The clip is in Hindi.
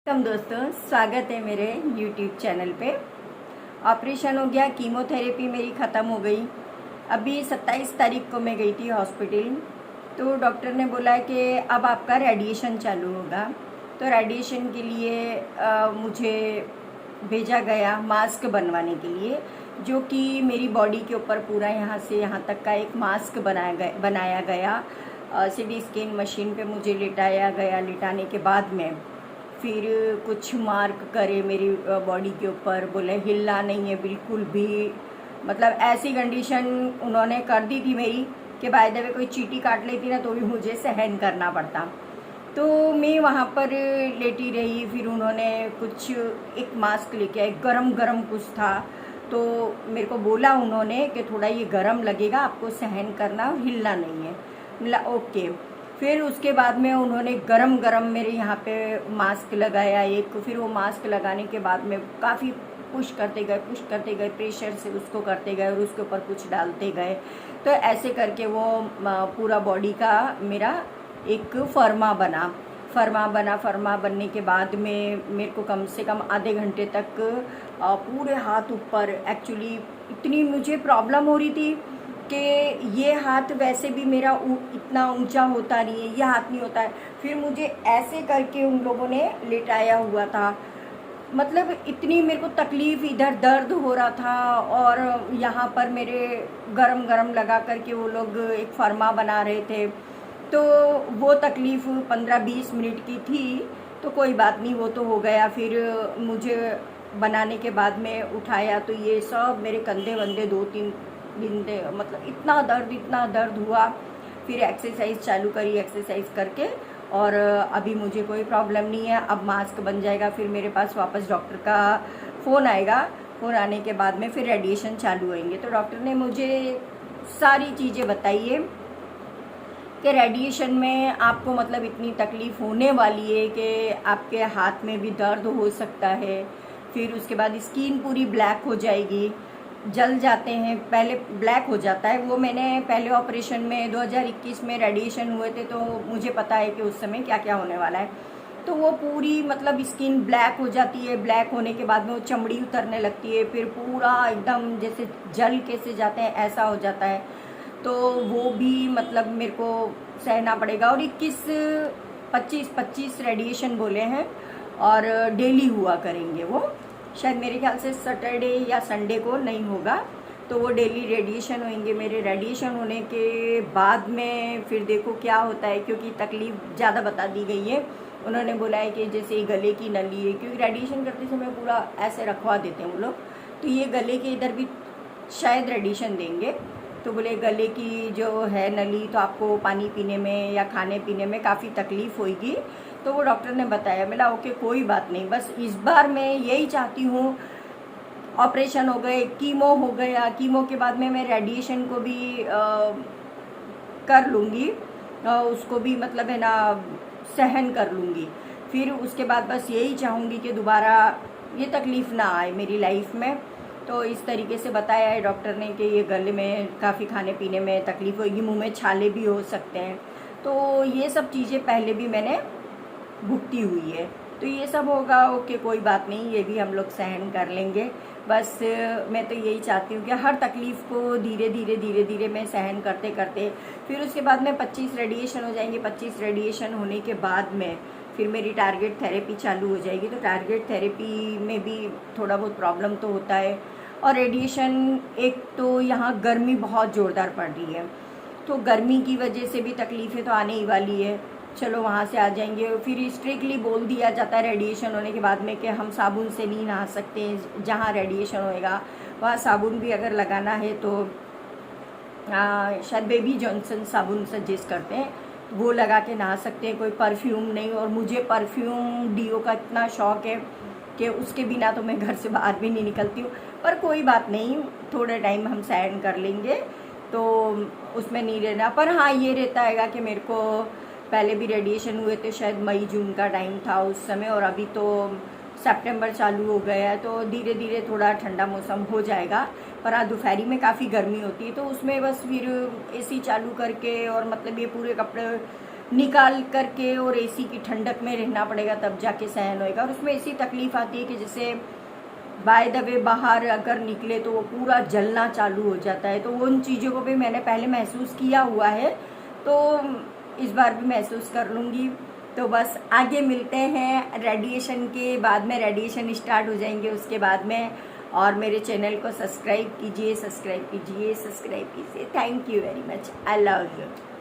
दोस्तों, स्वागत है मेरे YouTube चैनल पे। ऑपरेशन हो गया, कीमोथेरेपी मेरी ख़त्म हो गई। अभी 27 तारीख को मैं गई थी हॉस्पिटल, तो डॉक्टर ने बोला कि अब आपका रेडिएशन चालू होगा। तो रेडिएशन के लिए मुझे भेजा गया मास्क बनवाने के लिए, जो कि मेरी बॉडी के ऊपर पूरा यहाँ से यहाँ तक का एक मास्क बनाया गया। CT स्कैन मशीन पे मुझे लिटाया गया। लिटाने के बाद में फिर कुछ मार्क करे मेरी बॉडी के ऊपर, बोले हिलना नहीं है बिल्कुल भी। मतलब ऐसी कंडीशन उन्होंने कर दी थी मेरी कि बाय द वे कोई चींटी काट लेती ना तो भी मुझे सहन करना पड़ता। तो मैं वहाँ पर लेटी रही। फिर उन्होंने कुछ एक मास्क लेके आए, गरम गरम कुछ था। तो मेरे को बोला उन्होंने कि थोड़ा ये गरम लगेगा, आपको सहन करना, हिलना नहीं है। बोला ओके। फिर उसके बाद में उन्होंने गरम गरम मेरे यहाँ पे मास्क लगाया एक। फिर वो मास्क लगाने के बाद में काफ़ी पुश करते गए, प्रेशर से उसको करते गए और उसके ऊपर कुछ डालते गए। तो ऐसे करके वो पूरा बॉडी का मेरा एक फर्मा बनने के बाद में मेरे को कम से कम आधे घंटे तक पूरे हाथ ऊपर, एक्चुअली इतनी मुझे प्रॉब्लम हो रही थी कि ये हाथ वैसे भी मेरा इतना ऊंचा होता नहीं है, ये हाथ नहीं होता है। फिर मुझे ऐसे करके उन लोगों ने लिटाया हुआ था। मतलब इतनी मेरे को तकलीफ़, इधर दर्द हो रहा था और यहाँ पर मेरे गरम गरम लगा करके वो लोग एक फर्मा बना रहे थे। तो वो तकलीफ़ 15-20 मिनट की थी, तो कोई बात नहीं, वो तो हो गया। फिर मुझे बनाने के बाद में उठाया तो ये सब मेरे कंधे वंधे 2-3 दिन थे। मतलब इतना दर्द हुआ। फिर एक्सरसाइज चालू करी, एक्सरसाइज करके, और अभी मुझे कोई प्रॉब्लम नहीं है। अब मास्क बन जाएगा, फिर मेरे पास वापस डॉक्टर का फ़ोन आएगा। फ़ोन आने के बाद में फिर रेडिएशन चालू होंगे। तो डॉक्टर ने मुझे सारी चीज़ें बताई है कि रेडिएशन में आपको मतलब इतनी तकलीफ़ होने वाली है कि आपके हाथ में भी दर्द हो सकता है। फिर उसके बाद स्किन पूरी ब्लैक हो जाएगी, जल जाते हैं, पहले ब्लैक हो जाता है। वो मैंने पहले ऑपरेशन में 2021 में रेडिएशन हुए थे, तो मुझे पता है कि उस समय क्या क्या होने वाला है। तो वो पूरी मतलब स्किन ब्लैक हो जाती है। ब्लैक होने के बाद में वो चमड़ी उतरने लगती है, फिर पूरा एकदम जैसे जल कैसे जाते हैं ऐसा हो जाता है। तो वो भी मतलब मेरे को सहना पड़ेगा। और 25 रेडिएशन बोले हैं और डेली हुआ करेंगे वो। शायद मेरे ख्याल से सैटरडे या संडे को नहीं होगा, तो वो डेली रेडिएशन होंगे मेरे। रेडिएशन होने के बाद में फिर देखो क्या होता है, क्योंकि तकलीफ़ ज़्यादा बता दी गई है। उन्होंने बोला है कि जैसे गले की नली है, क्योंकि रेडिएशन करते समय पूरा ऐसे रखवा देते हैं वो लोग, तो ये गले के इधर भी शायद रेडिएशन देंगे। तो बोले गले की जो है नली, तो आपको पानी पीने में या खाने पीने में काफ़ी तकलीफ़ होगी। तो वो डॉक्टर ने बताया। बोला ओके कोई बात नहीं, बस इस बार मैं यही चाहती हूँ, ऑपरेशन हो गए, कीमो हो गया, कीमो के बाद में मैं रेडिएशन को भी कर लूँगी, उसको भी मतलब है ना सहन कर लूँगी। फिर उसके बाद बस यही चाहूँगी कि दोबारा ये तकलीफ़ ना आए मेरी लाइफ में। तो इस तरीके से बताया है डॉक्टर ने कि ये गले में काफ़ी खाने पीने में तकलीफ़ होगी, मुंह में छाले भी हो सकते हैं। तो ये सब चीज़ें पहले भी मैंने भुगती हुई है, तो ये सब होगा। ओके कोई बात नहीं, ये भी हम लोग सहन कर लेंगे। बस मैं तो यही चाहती हूँ कि हर तकलीफ़ को धीरे धीरे मैं सहन करते करते, फिर उसके बाद में 25 रेडिएशन हो जाएंगे। 25 रेडिएशन होने के बाद में फिर मेरी टारगेट थेरेपी चालू हो जाएगी। तो टारगेट थेरेपी में भी थोड़ा बहुत प्रॉब्लम तो होता है। और रेडिएशन, एक तो यहाँ गर्मी बहुत ज़ोरदार पड़ रही है, तो गर्मी की वजह से भी तकलीफ़ें तो आने ही वाली है। चलो वहाँ से आ जाएंगे। फिर स्ट्रिक्टली बोल दिया जाता है रेडिएशन होने के बाद में कि हम साबुन से नहीं नहा सकते। जहाँ रेडिएशन होएगा वहाँ साबुन भी अगर लगाना है तो शायद बेबी जॉनसन साबुन सजेस्ट करते हैं, वो लगा के नहा सकते हैं, कोई परफ्यूम नहीं। और मुझे परफ्यूम डीओ का इतना शौक़ है कि उसके बिना तो मैं घर से बाहर भी नहीं निकलती हूँ। पर कोई बात नहीं, थोड़ा टाइम हम सहन कर लेंगे, तो उसमें नहीं रहना। पर हाँ ये रहता है कि मेरे को पहले भी रेडिएशन हुए थे, शायद मई जून का टाइम था उस समय, और अभी तो सितंबर चालू हो गया है। तो धीरे धीरे थोड़ा ठंडा मौसम हो जाएगा। पर हाँ दोपहरी में काफ़ी गर्मी होती है, तो उसमें बस फिर एसी चालू करके और मतलब ये पूरे कपड़े निकाल करके और एसी की ठंडक में रहना पड़ेगा, तब जाके सहन होएगा। और उसमें ऐसी तकलीफ आती है कि जैसे बाय द वे बाहर अगर निकले तो वो पूरा जलना चालू हो जाता है। तो उन चीज़ों को भी मैंने पहले महसूस किया हुआ है, तो इस बार भी महसूस कर लूँगी। तो बस आगे मिलते हैं रेडिएशन के बाद में, रेडिएशन स्टार्ट हो जाएंगे उसके बाद में। और मेरे चैनल को सब्सक्राइब कीजिए, सब्सक्राइब कीजिए, सब्सक्राइब कीजिए। Thank you very much, I love you.